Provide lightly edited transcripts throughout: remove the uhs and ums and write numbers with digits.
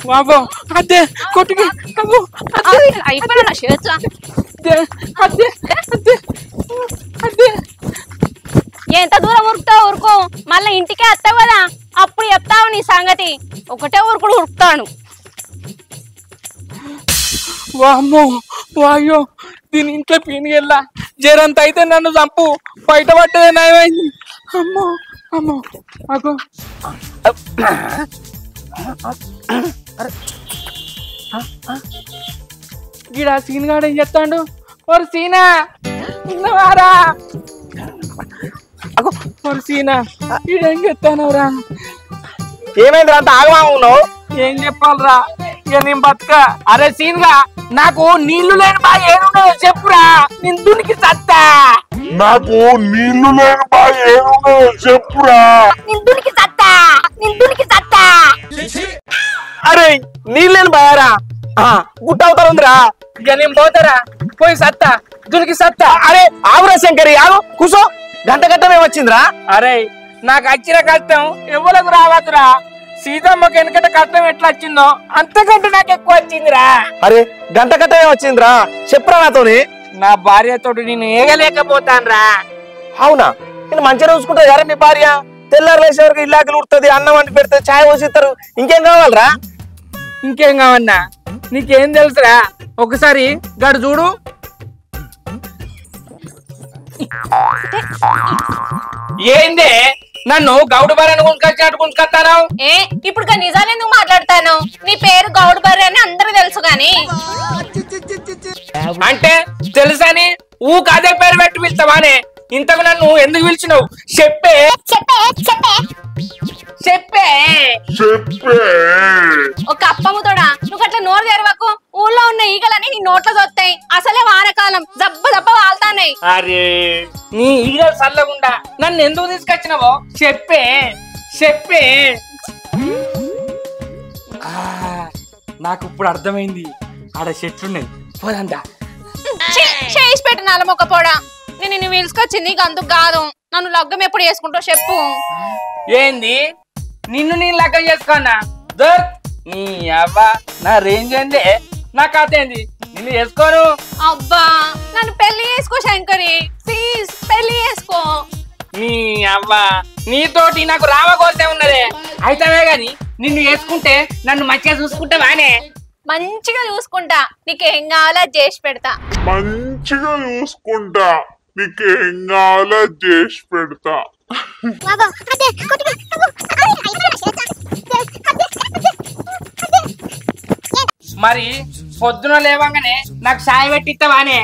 బాబో అదే కొట్టుకి అయిపోయినా నా చేతుల అదే అదే అదే ఎంత దూరం ఉరుకుతావు ఊరుకో, మళ్ళీ ఇంటికే వస్తావు కదా అప్పుడు చెప్తావు నీ సంగతి. ఒకటే ఊరుకుడు ఉరుకుతాను. వామ్మో వాయో దీని ఇంట్లో పీనికెళ్ళా జరంత అయితే నన్ను చంపు, బయట పట్టేది నయమైంది. అమ్మో అమ్మో అగో గిడా సీన్ గాడు ఏం చెప్తాడు? ఓరు సీనా ఉన్నవారా? అగో ఓరు సీనా ఈడేం చెప్తానవరా? ఏమైంది అంత ఆగమా ఉన్నావు? ఏం చెప్పాలరా ఇక నేను బతుక. అరే సీన్గా నాకు నీళ్లు లేని బా ఏడున్నాయో చెప్పురా, నేను దునికి సత్తా. నాకు నీళ్లు లేని బా ఏడున్నాయో చెప్పురా, నేను దునికి సత్తా, నేను దునికి సత్తా. అరే నీళ్ళు లేని బాయారా గుట్ట అవుతారుందిరా. ఇక నేను పోతారా, పోయి సత్తా దునికి సత్తా. అరే ఆవురా శంకరి ఆగు కూసో, గంట గంటనే వచ్చిందిరా. అరే నాకు వచ్చిన కష్టం ఎవరికి రావద్దురా. సీతమ్మకి వెనకట కష్టం ఎట్లా వచ్చిందో అంతకంటే నాకు ఎక్కువ వచ్చిందిరా. అరే గంట గంటనే వచ్చిందిరా, చెప్పురా నాతోని. నా భార్యతో నేను ఏగలేకపోతాను. అవునా? నేను మంచిగా చూసుకుంటా యారా మీ భార్య. తెల్లారు లేసే వరకు ఇల్లాకలు ఉడుతుంది, అన్నం వండి పెడితే ఛాయ్ పోసిస్తారు. ఇంకేం కావాలరా? ఇంకేం కావన్నా నీకేం తెలుసురా? ఒకసారి గడు చూడు. ఏందే నన్ను గౌడు బర్రె కొనుకొచ్చాను? ఇప్పుడు నిజాలు ఎందుకు మాట్లాడతాను? నీ పేరు గౌడు బర్రె అని అందరూ తెలుసు గాని. అంటే తెలుసని ఊక అదే పేరు పెట్టి పిలుస్తావానే? ఇంతకు నన్ను ఎందుకు పిలిచినావు చెప్పే చెప్పే చెప్పే చెప్పే. ఒక అప్పముతోడా నువ్వు అట్లా నోరు తెరవకు. ఊళ్ళో ఉన్న ఈగలని నీ నోట్లో దొత్తాయి. అసలే వానకాలం జబ్బ జబ్బ వాళ్తాన్నాయి. అరే నీ ఈగలు చల్లగుండా నన్ను ఎందుకు తీసుకొచ్చినావో చెప్పే చెప్పే. నాకు ఇప్పుడు అర్థమైంది, ఆడ చెట్లున్నాయి పోదంతా. చేసి పెట్టిన అలమొక్క పోడా, నేను నిన్ను పిలుచుకొచ్చింది అందుకు కాదు. నన్ను లగ్గం ఎప్పుడు చేసుకుంటావు చెప్పు. ఏంది నిన్ను నేను లగ్గం చేసుకున్నా? నీ అవ్వ నా రేంజ్ ఏంది, నా కథ ఏంది? నిన్ను చేసుకోను. అబ్బా నన్ను పెళ్లి చేసుకో శంకరి, ప్లీజ్ పెళ్లి చేసుకో. నీ అవ్వ నీతోటి నాకు రామకోసే ఉన్నదే. అయితేనే గాని నిన్ను చేసుకుంటే నన్ను మంచిగా చూసుకుంటావానే? మంచిగా చూసుకుంటా, నీకేం కావాలో చేసి పెడతా. మంచిగా చూసుకుంటా, నీకేం కావాలో చేసి పెడతా. మరి పొద్దున లేవంగానే నాకు చాయ్ పెట్టిస్తావానే?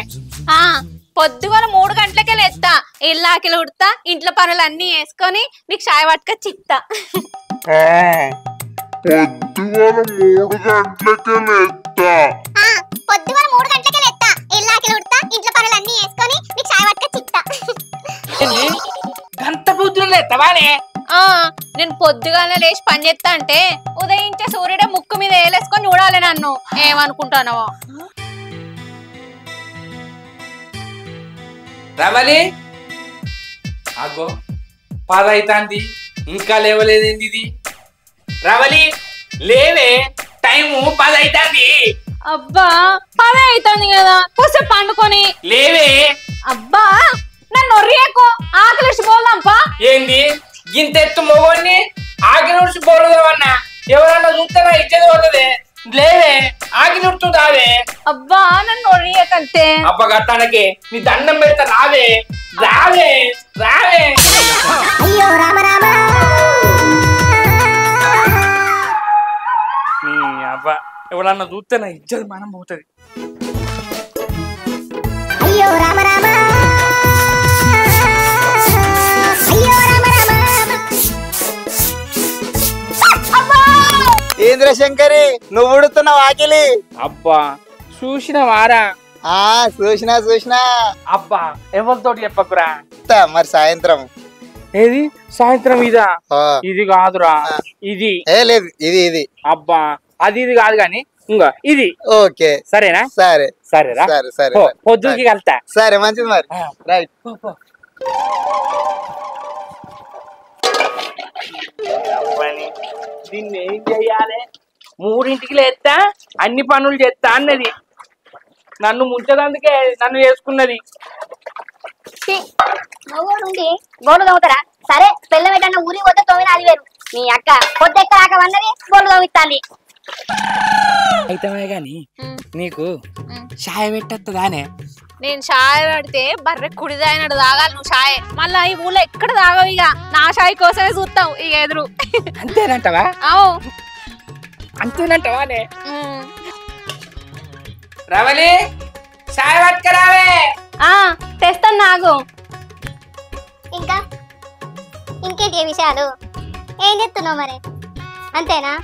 పొద్దుగల 3 గంటలకే లేస్తా, ఇల్లాకిలు ఉడతా, ఇంట్లో పనులు అన్ని వేసుకొని నీకు చాయ్ పట్టుక చిత్తా. పొద్దుగల 3 గంటలకే లేస్తా. పొద్దుగల 3 గంటలకే లేస్తా, ఇల్లాకిలు ఉడతా, ఇంట్లో పనులు అన్ని వేసుకొని నీకు చాయ్ పట్టుక చిత్తా. గంట పొద్దున లేస్తావానే? నేను పొద్దుగానే లేచి పని చేస్తా అంటే ఉదయించే సూర్యుడే ముక్కు మీద వేలేసుకొని చూడాలి నన్ను. ఏమనుకుంటానవో. రమలి అగో 10 అవుతుంది, ఇంకా లేవలేదేంది ఇది? రమలి లేవే, టైము 10 అవుతుంది. అబ్బా 10 అవుతుంది కదా, కొంచెం పండుకొని లేవే. అబ్బా నన్ను ఒర్రియకు, ఆకలిసి పోదాంపా. ఏంది గింత ఎత్తు మొగోని ఆకి నుడిచి పోలేదవన్నా? ఎవరన్నా చూస్తారా ఇచ్చేది పోతుంది. లేవే, ఆకి నుడుతుందావే. అబ్బా నన్ను ఒర్రియకంతే. అబ్బా గట్టానకే నీ దండం పెడతా, రావే రావే రావే. అయ్యో రామ రామ. నీ అబ్బా ఎవరన్నా చూస్తే నా ఇచ్చేది మనం పోతుంది. అయ్యో రామ రామ. ఏంద్ర శంకరి నువ్వు ఉడుతున్నావు ఆకిలి? అబ్బా చూసిన వారా? చూసినా. అబ్బా ఎవరితోటి చెప్పకురా. మరి సాయంత్రం ఏది సాయంత్రం? ఇదా? ఇది కాదురా, ఇది. లేదు ఇది ఇది. అబ్బా అది ఇది కాదు గాని ఇంకా ఇది. ఓకే సరేనా? సరే సరేరా, సరే పొద్దుకి కలుతా. సరే మంచిది మరి. రైట్. దీన్ని ఏం చెయ్యాలి? 3ంటికి లేస్తా అన్ని పనులు చేస్తా అన్నది. నన్ను ముంచదందుకే నన్ను చేసుకున్నది. గోలు తవ్వుతారా? సరే పెళ్ళం పెట్టన్న ఊరికి పోతే 9 వేలు. మీ అక్క పొద్దెక్కరాక వన్నది గోలు తవ్విస్తాంది. అయితే గాని నీకు చాయ్ పెట్టేస్తుందానే? నేను చాయ్ పడితే బర్రె కుడిదాయినట్టు తాగాలి నువ్వు చాయ్. మళ్ళా ఈ ఊళ్ళో ఎక్కడ తాగవు, ఇక నా చాయ్ కోసమే చూస్తావు ఇక ఎదురు. అంతేనంటవా? అవు అంతేనంటవానే? రవలి చాయ్ పట్టుకరావే. తెస్తాను నాకు. ఇంకా ఇంకేంటి విషయాలు? ఏం చెప్తున్నావు మరి? అంతేనా?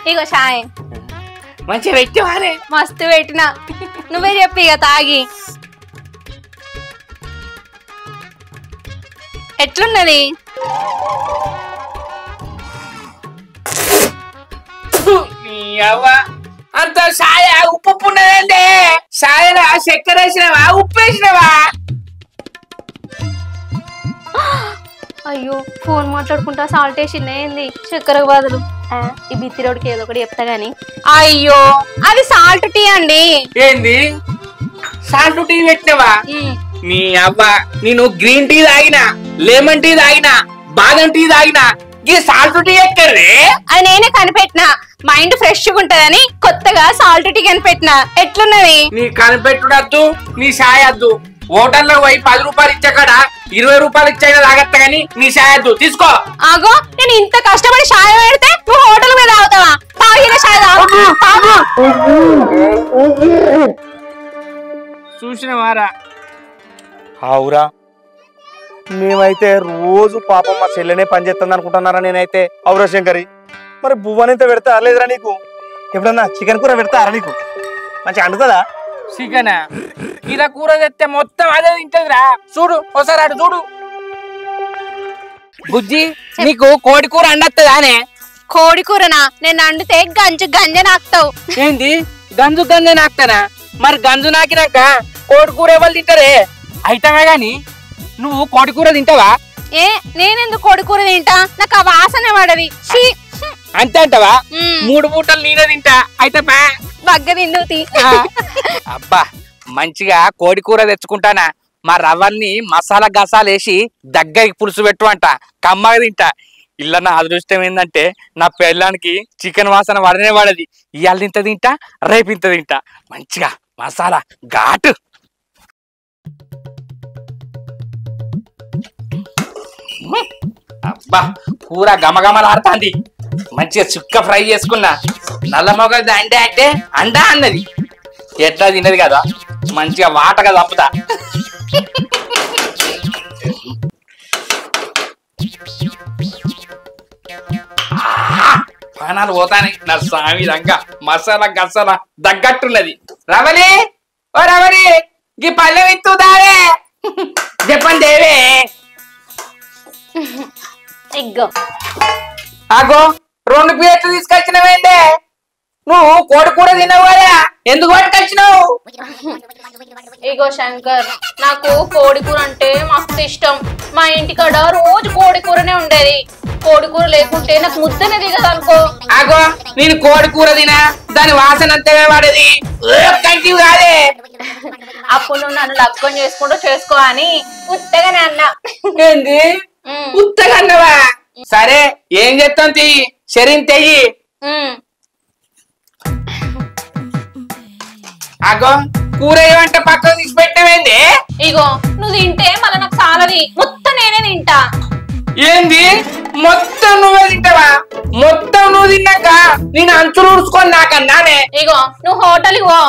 ఇగో చాయ్ మంచిగా పెట్టివానే? మస్తు పెట్టినా. నువ్వే చెప్పి ఇక తాగి ఎట్లున్నది? అంత సాయ ఉప్పు ఉన్నదండి. సాయలా చక్కెర వేసినవా ఉప్పు వేసినవా? అయ్యో ఫోన్ మాట్లాడుకుంటా సాల్ట్ వేసింది. ఏంది చక్కెరకు బదులు? ఈ బిత్తిరోడికి ఏదో ఒకటి చెప్తా గాని. అయ్యో అది సాల్ట్ టీ అండి. ఏంది సాల్ట్ టీ పెట్టినవా? నీ అవ్వ నేను గ్రీన్ టీ తాగినా, లెమన్ టీ తాగినా, బాదం టీ తాగినా, ఈ సాల్ట్ టీ ఎక్కర్రే? అది నేనే కనిపెట్టినా. మైండ్ ఫ్రెష్ గా ఉంటదని కొత్తగా సాల్ట్ టీ కనిపెట్టినా. ఎట్లున్నది? నీ కనిపెట్టుడద్దు, నీ సాయద్దు. హోటల్లో పోయి 10 రూపాయలు ఇచ్చాకడ 20 రూపాయలు ఇచ్చాక తాగత్తా గానీ నీ సాయద్దు. తీసుకో. ఆగో నేను ఇంత కష్టపడి చాయ్ పెడితే నువ్వు హోటల్ మీద తాగుతావా? తాగిన చాయ్ తాగు. చూసిన వారా? అవురా, మేమైతే రోజు పాపం మా చెల్లెనే పనిచేస్తుంది అనుకుంటున్నారా నేనైతే. అవురా శంకరి, మరి బువ్వనింత పెడతా లేదురా నీకు? ఎప్పుడన్నా చికెన్ కూర పెడతారా నీకు? మంచిగా అంటుతుందా? చికెనా? ఇలా కూర తెస్తే మొత్తం అదే తింటదిరా. చూడు ఒకసారి అటు చూడు. బుజ్జి నీకు కోడి కూర అండత్తదానే? కోడి కూరనా? నేను అండితే గంజ నాకుతావు. ఏంది గంజు నాకుతానా? మరి గంజు నాకినాక కోడి కూర ఎవరు తింటారే? అయితమే గాని నువ్వు కోడి కూర తింటావా? ఏ నేనెందుకు కోడి కూర తింటా? నాకు ఆ వాసన పడది. అంతే అంటావా? 3 పూటలు నేనే తింటా. అయితే బగ్గ తిందు. అబ్బా మంచిగా కోడి కూర తెచ్చుకుంటానా. మా రవ్వల్ని మసాలా గసాలు వేసి దగ్గరికి పులుసు పెట్టు అంట. కమ్మగా తింటా. ఇలా నా అదృష్టం ఏంటంటే నా పెళ్ళానికి చికెన్ వాసన పడనే పడది. ఇవాళ ఇంత తింటా, రేపు ఇంత తింటా. మంచిగా మసాలా ఘాటు. అబ్బా కూర గమగమలాడుతాంది. మంచిగా చుక్క ఫ్రై చేసుకున్నా. నల్ల మొగది అంటే అండా అన్నది. ఎట్లా తిన్నది కదా, మంచిగా వాటగా తప్పుతా. పానాలు పోతానే నా సామి రంగా. మసాలా గసాలా దగ్గట్టున్నది. రవలి ఓ రవలి, గీ పల్లె విత్తుదావే. చెప్పండి దేవే. ఆగో 2 ప్లేట్లు తీసుకొచ్చినవేంటే? నువ్వు కోడి కూర తినవారా? ఎందుకు పట్టుకొచ్చినావు? ఇగో శంకర్, నాకు కోడి కూర అంటే మస్తు ఇష్టం. మా ఇంటికాడ రోజు కోడి కూరనే ఉండేది. కోడి కూర లేకుంటే నాకు ముద్దనే దిగదు అనుకో. ఆగో నేను కోడి కూర తినా, దాని వాసన అంతగా వాడేది కంటివి కాదే. అప్పుడు నువ్వు నన్ను లగ్గం చేసుకో అని ఉత్తగానే అన్నా. ఏంది ఉత్తగా అన్నవా? సరే ఏం చెప్తాం, తెయ్యి శరీరం తెయ్యి. అగో కూర ఏమంటే పక్కకు తీసి పెట్టవేంది? ఇగో నువ్వు తింటే మళ్ళీ నాకు చాలది, మొత్తం నేనే తింటా. ఏంది మొత్తం నువ్వే తింటావా? మొత్తం నువ్వు తిన్నాక నేను అంచులు ఊడ్చుకొని నాకన్నానే. ఇగో నువ్వు హోటల్కి పో,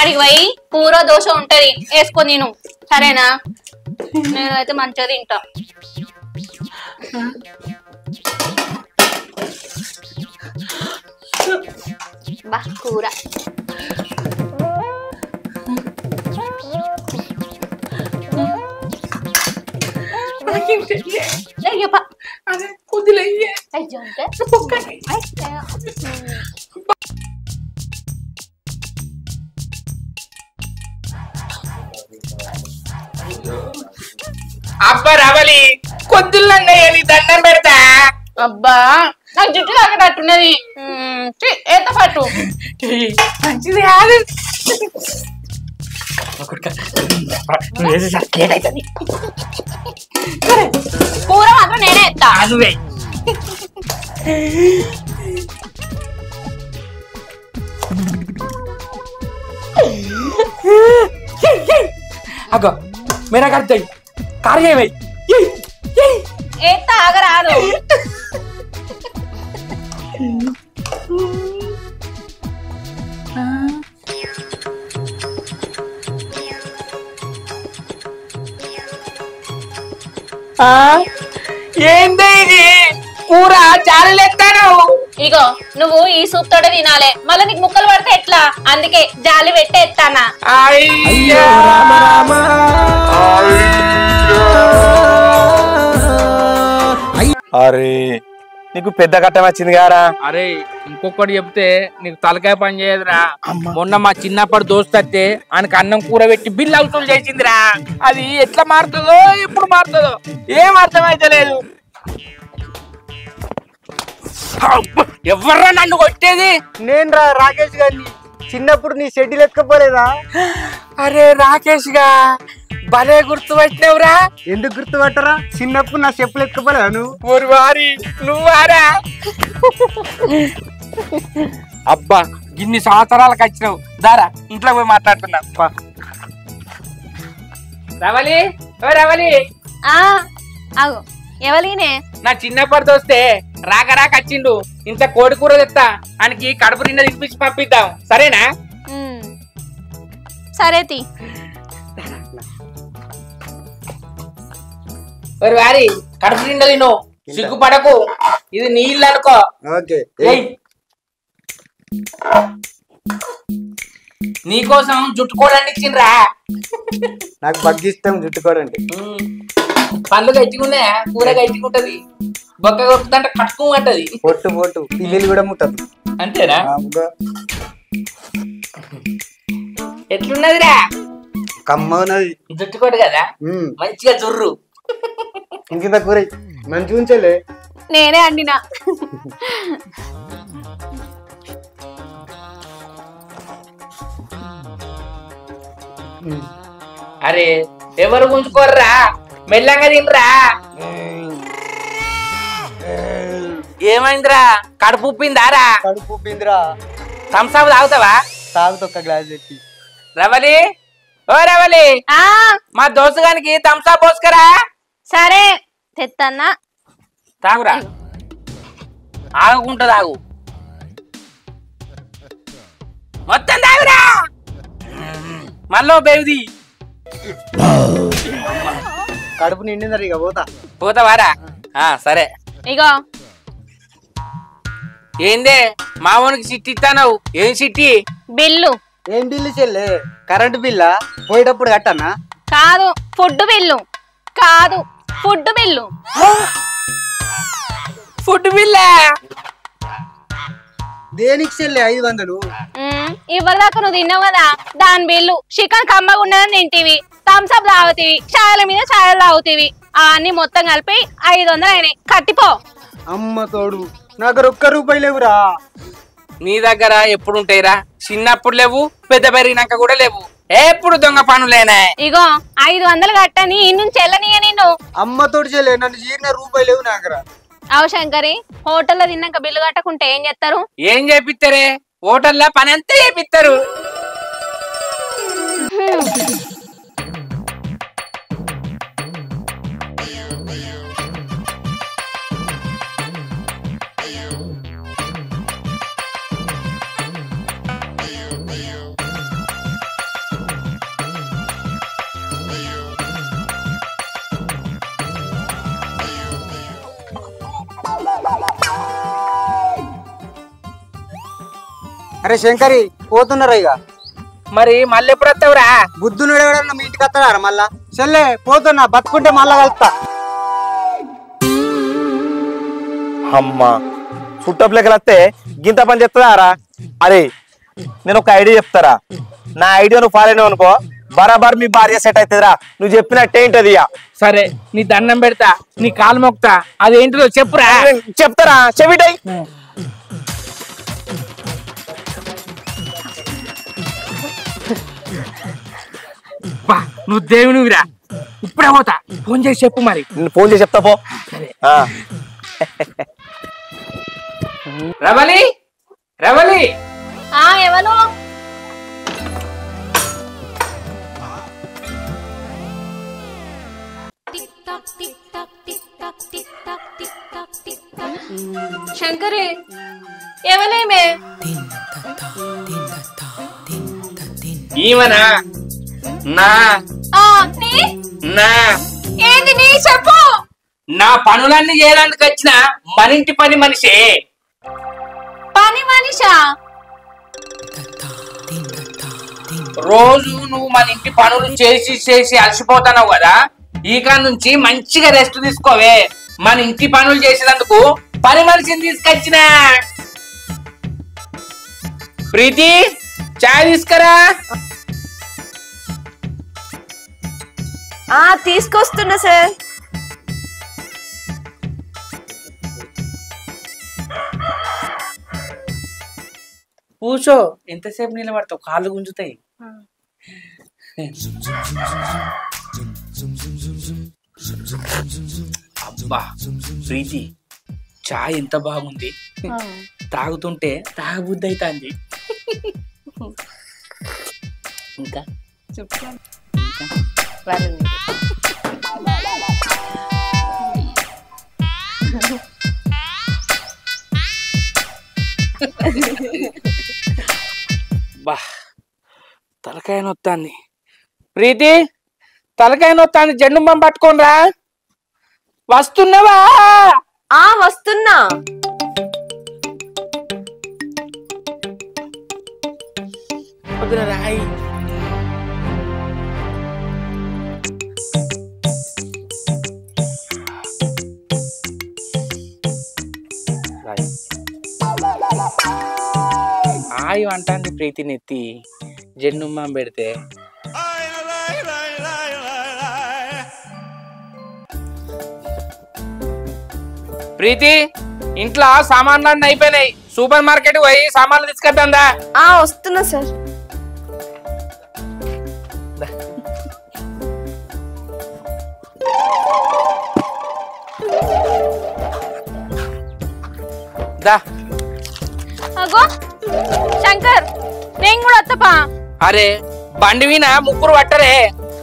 అడిగి పోయి కూర దోశ ఉంటది వేసుకో నేను. సరేనా? నేనైతే మంచిగా తింటా. బా కూర అబ్బా రవలి కొద్దులన్నయ్య నీ దండం పెడతా. అబ్బా నాకు జుట్టు తాగేటట్టున్నది ఎంత పట్టు మంచిది కాదు కూర మాత్రం నేనే ఎత్తా నువ్వే అగో मेरा करते कार्य भाई ఎత్తా ఆగరాదు ఏంది ఇది కూర జాలిలేస్తాను ఇగో నువ్వు ఈ సూప్ తోట తినాలే మళ్ళీ నీకు ముక్కలు పడితే ఎట్లా అందుకే జాలి పెట్టే ఎత్తానా అయ్యో అరే నీకు పెద్ద కట్టం వచ్చింది గారా. అరే ఇంకొకటి చెప్తే నీకు తలకాయ పని చేయదురా. మొన్న మా చిన్నప్పటి దోస్తు వస్తే ఆయనకి అన్నం కూర పెట్టి బిల్లు అవుతులు చేసిందిరా. అది ఎట్లా మారుతుందో ఎప్పుడు మారుతుందో ఏం అర్థమైతే లేదు. ఎవర్రా నన్ను కొట్టేది? నేను రా రాకేష్ గారిని. చిన్నప్పుడు నీ షెడ్యూల్ ఎత్తుకపోలేదా? అరే రాకేష్ గా భలే గుర్తు పట్టినవురా. ఎందుకు గుర్తుపట్టరా? చిన్నప్పుడు నా చెప్పులు ఎత్తుకపోలేదా నువ్వు? ఊరి వారి నువ్వారా? అబ్బా ఇన్ని సంవత్సరాలకు వచ్చినావు. దారా ఇంట్లో పోయి మాట్లాడుతున్నాం. రవలి ఓ రవలి, అగో ఎవలినే నా చిన్నప్పటి దోస్తే రాక రాక వచ్చిండు. ఇంత కోడి కూర తెస్తా ఆయనకి కడుపు నిండా తినిపించి పంపిద్దాం, సరేనా? సరే తీ. ఒరి వారి కడుపు నిండా తిను, సిగ్గుపడకు. ఇది నీళ్ళు అనుకో. ఓకే. నీకోసం జుట్టుకోవడానికి ఇచ్చిండ్రా. నాకు బగ్గి ఇష్టం జుట్టుకోడండి. పళ్ళు గట్టిగా ఉన్నాయా? కూర గట్టిగా ఉంటది. బొక్క కొట్టుకుంటే కట్టుకోమంటది. పొట్టు పొట్టు పిల్లలు కూడా ముట్టదు. అంతేనా? ఎట్లున్నదిరా? కమ్మన్నది జుట్టుకోడు కదా, మంచిగా జుర్రు. ఇంకింత కూర మంచిగా ఉంచలే. నేనే అండినా. అరే ఎవరు గుంజుకోర్రా, మెల్లంగా తినరా. ఏమైందిరా? కడుపు ఉప్పిందారా? కడుపు ఉప్పిందిరా. థమ్స్అప్ తాగుతావా? తాగుతా ఒక గ్లాస్ పెట్టి. రవలి ఓ రవలి, మా దోస్తు గానికి థమ్స్అప్ పోసుకరా. సరే తెత్తన్నా. తాగురా, ఆగకుండా తాగు, మొత్తం తాగురా. మళ్ళీ బేవుది. కడుపు నిండిందరు ఇక పోతా. పోతావారా? సరే. ఇగో ఏందే మామూలుకి సిట్టి ఇస్తావు? ఏం సిట్టి? బిల్లు. ఏం బిల్లు చెల్లే? కరెంటు బిల్లా? పోయేటప్పుడు కట్టనా? కాదు ఫుడ్ బిల్లు. కాదు ఫుడ్ బిల్లు. ఫుడ్ బిల్లా? దేనికి చెల్లే 500? ఇవ్వదాకా నువ్వు తిన్నావు కదా దాని బిల్లు. చికెన్ కమ్మగా ఉన్నదని తింటివి, థమ్స్అప్ తాగుతీవి, ఛాయల మీద ఛాయలు తాగుతీవి, అన్ని మొత్తం కలిపి 500 అయినాయి. కట్టిపో. అమ్మ తోడు, నాకు ₹1 లేవురా. నీ దగ్గర ఎప్పుడు ఉంటాయిరా? చిన్నప్పుడు లేవు, పెద్ద పెరిగినాక కూడా లేవు. ఎప్పుడు దొంగ పనులేనా? ఇగో 500 కట్టని ఇన్నుంచి వెళ్ళనియ నిన్ను. అమ్మ తోడు చెల్లే, నన్ను చీరిన ₹1 లేవు నాగర. అవు శంకరి, హోటల్లో తిన్నాక బిల్లు కట్టకుంటే ఏం చేస్తారు? ఏం చేపిస్తారే? హోటల్లో పని అంతా చేపిస్తారు. అరే శంకరి, పోతున్నారా ఇక? మరి మళ్ళీ ఎప్పుడు వస్తావురా? బుద్ధుని ఎవడన్నా మీ ఇంటికి వస్తారా మళ్ళా? చెల్లే పోతున్నా, బతుకుంటే మళ్ళా కలుపుతా. అమ్మా చుట్టపు లెక్కలు వస్తే గింత పని చెప్తారా? అరే నేను ఒక ఐడియా చెప్తారా. నా ఐడియా నువ్వు ఫాలో అయినావు అనుకో, బరాబర్ మీ భార్య సెట్ అవుతుందిరా నువ్వు చెప్పినట్టే ఏంటది ఇక. సరే నీ దండం పెడతా నీ కాలు మొక్తా అదేంటిదో చెప్పురా. చెప్తారా చెవిటై. నువ్వు దేవునివిరా ఇప్పుడే పోతా ఫోన్ చేసి చెప్పు మరి. ఫోన్ చేసి చెప్తా పో. రవలి రవలి ఎవరు? శంకరే ఎవలేమే? ఈవనా నా నా ఏంది నీ చెప్పు. నా పనులన్నీ చేయడానికి వచ్చిన మనింటి పని మనిషే. పని మనిషా? రోజు నువ్వు మన ఇంటి పనులు చేసి చేసి అలసిపోతున్నావు కదా, ఈ కాడ నుంచి మంచిగా రెస్ట్ తీసుకోవే. మన ఇంటి పనులు చేసేందుకు పని మనిషిని తీసుకొచ్చిన. ప్రీతి చాయ్ తీసుకురా. తీసుకొస్తున్నా సార్. కూర్చో, ఎంతసేపు నిలబడతావు, కాళ్ళు గుంజుతాయి. అబ్బా ప్రీతి చాయ్ ఎంత బాగుంది, తాగుతుంటే తాగబుద్ధి అవుతుంది. ఇంకా బా తలకాయ నొత్తాంది. ప్రీతి తలకాయ నొత్తాంది, జెండు బాంబు పట్టుకోనరా. వస్తున్నావా? వస్తున్నా. రాయి ఆయి అంటాంది ప్రీతిని ఎత్తి జెండుమ్మ పెడితే. ప్రీతి ఇంట్లో సామాన్లు అయిపోయినాయి, సూపర్ మార్కెట్ పోయి సామాన్లు తీసుకొద్దా. వస్తున్నా సార్. దా. అగో శంకర్ నేను కూడా వస్తపా. అరే బండి విన ముగ్గురు పట్టరే,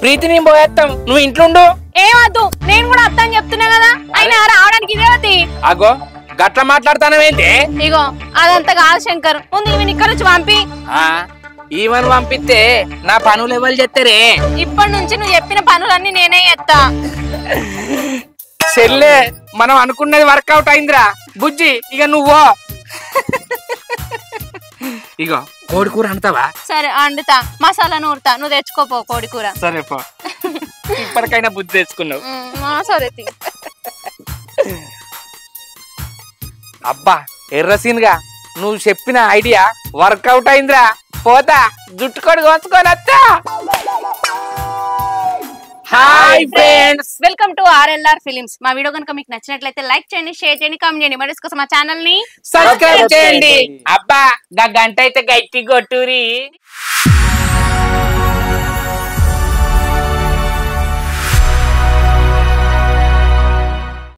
ప్రీతిని పోయేస్తాం, నువ్వు ఇంట్లోండు. ఏమద్దు, నేను కూడా అత్తని చెప్తున్నా కదా, అయినా రావడానికి ఇదేవతి. అగో గట్ల మాట్లాడతానవేంటి? ఇగో అదంతా కాదు శంకర్, ముందు ఈమెను ఇక్కడ నుంచి పంపి. ఈవెన్ పంపిస్తే నా పనులు ఎవరు చేస్తారే? ఇప్పటి నుంచి నువ్వు చెప్పిన పనులన్నీ నేనే చేస్తా. చెల్లే మనం అనుకున్నది వర్కౌట్ అయిందిరా బుజ్జి, ఇక నువ్వు ఇగో కోడి కూర అంటావా? సరే వండుతా, మసాలా నూరుతా, నువ్వు తెచ్చుకోపో కోడి కూర. సరే పో, ఇప్పటికైనా బుద్ధి తెచ్చుకున్నావు. సరే. అబ్బా ఎర్రసీన్గా నువ్వు చెప్పిన ఐడియా వర్కౌట్ అయిందిరా. పోతా జుట్టుకోడి కోసుకొని వస్తా. Hi friends, welcome to RLR films. మా వీడియో కనుక మీకు నచ్చినట్లయితే లైక్ చేయండి, షేర్ చేయండి, కామెంట్ చేయండి. మరి కోసం మా ఛానల్ ని సబ్స్క్రైబ్ చేయండి. అబ్బా గా గంట అయితే గట్టి కొట్టురి.